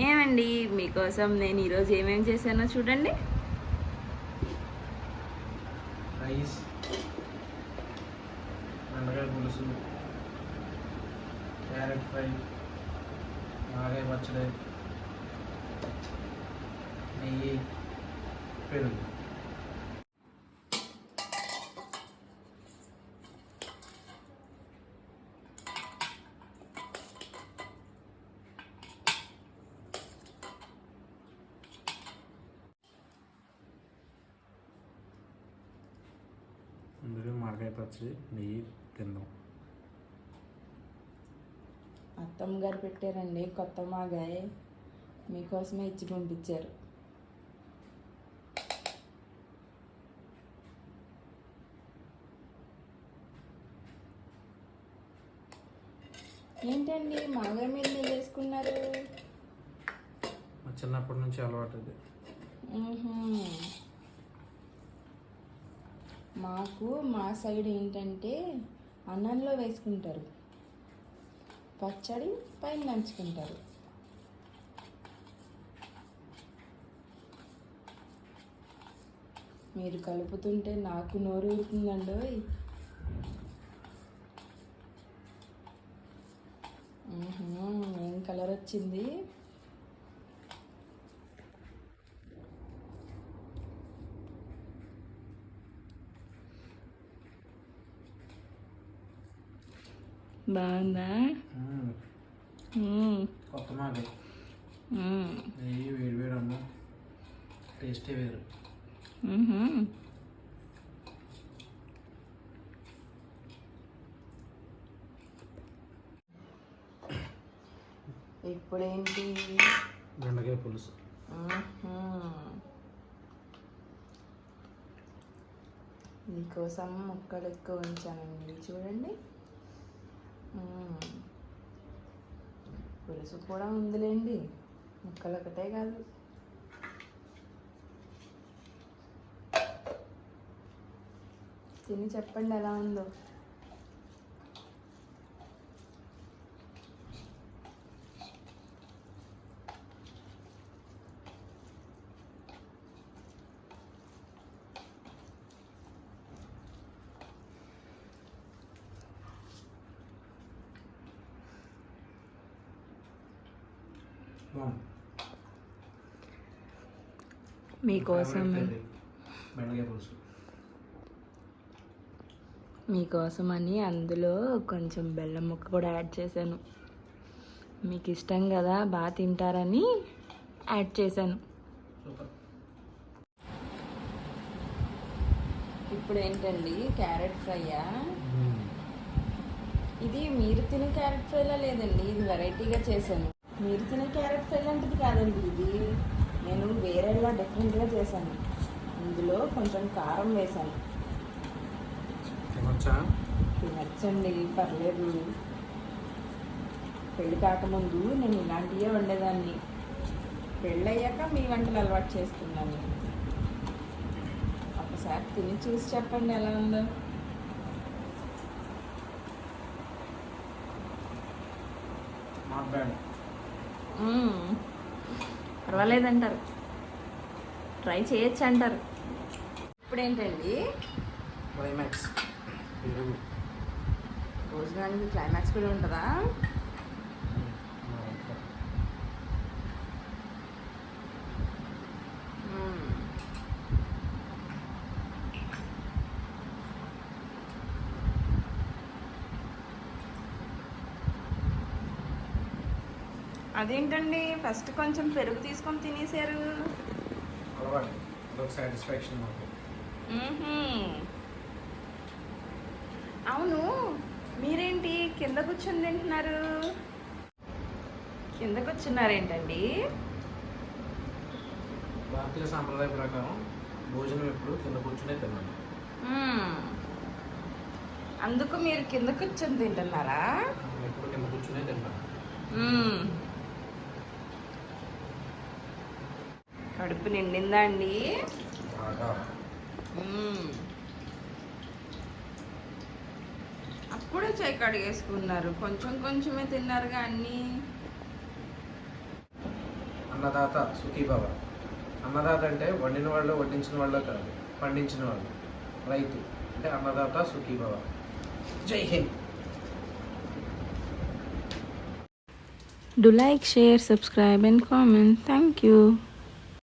ఏమండి మీకోసం నేను ఈరోజు ఏమేమి చేశానో చూడండి. రైస్, బెండకాయ పులుసు, క్యారెట్ ఫ్రై, మాగాయ పచ్చడి, నెయ్యి, పెరుగు. అందులో మాగాయ పచ్చడి, నెయ్యి తిందాం. అత్తమ్మ గారు పెట్టారండి కొత్త మాగాయ, మీకోసమే ఇచ్చి పంపించారు. ఏంటండి మాగాయ మీద నెయ్యి వేసుకున్నారు? మా చిన్నప్పటి నుంచి అలవాటు అది. మాకు మా సైడ్ ఏంటంటే అన్నంలో వేసుకుంటారు, పచ్చడి పైన నంచుకుంటారు. మీరు కలుపుతుంటే నాకు నోరు ఊరుతుందండి. ఏం కలర్ వచ్చింది? బాగుందా? కొత్త మాగాయ నెయ్యి, వేడి వేడి అన్నం, టేస్టే వేరు. ఇప్పుడేంటి? బెండకాయ పులుసు. మీకోసం ముక్కలు ఎక్కువ ఉంచానండి, చూడండి. పులుసు కూడా ఉందిలేండి, ముక్కలు ఒకటే కాదు. తిని చెప్పండి ఎలా ఉందో. మీకోసం బెండకాయ పులుసు మీకోసమని అందులో కొంచెం బెల్లం ముక్క కూడా యాడ్ చేశాను. మీకు ఇష్టం కదా, బాగా తింటారని యాడ్ చేశాను. ఇప్పుడు ఏంటండి, క్యారెట్ ఫ్రైయా? ఇది మీరు తినే క్యారెట్ ఫ్రైలా లేదండి, ఇది వెరైటీగా చేశాను. మీరు తినే క్యారెట్ ఫ్రై లాంటిది కాదండి ఇది, నేను వేరేలా డిఫరెంట్గా చేశాను. ఇందులో కొంచెం కారం వేశాను. తినచ్చండి, పర్లేదు. పెళ్ళి కాకముందు నేను ఇలాంటివే వండేదాన్ని, పెళ్ళయ్యాక మీ వంటలు అలవాటు చేసుకున్నాను. ఒకసారి తిని చూసి చెప్పండి ఎలా ఉందో. పర్వాలేదంటారు, ట్రై చేయొచ్చు అంటారు. ఇప్పుడు ఏంటండి, క్లైమాక్స్ పెరుగు. భోజనానికి క్లైమాక్స్ కూడా ఉంటుందా? అదేంటండి, ఫస్ట్ కొంచెం పెరుగు తీసుకొని తినేసారు? అవును, మీరేంటి కింద కూర్చొని తింటున్నారు? కింద కూర్చున్నారేంటండి? భారతీయ సాంప్రదాయ ప్రకారం భోజనం ఎప్పుడు కింద కూర్చునే తిన్నాను. అందుకు మీరు కింద కూర్చొని తింటున్నారా? ఎప్పుడు కింద కూర్చునే తిన్నాను. కడుపు నిండిందా అండి? అప్పుడే చేయి కడిగేసుకున్నారు, కొంచెం కొంచెమే తిన్నారుగా అన్నీ. అన్నదాత సుఖీభవ. అన్నదాత అంటే వండిన వాళ్ళు వడ్డించిన వాళ్ళు కాదు, పండించిన వాళ్ళు, రైతు అంటే అన్నదాత సుఖీభవ. జై Hind. Do like, share, subscribe and comment. Thank you.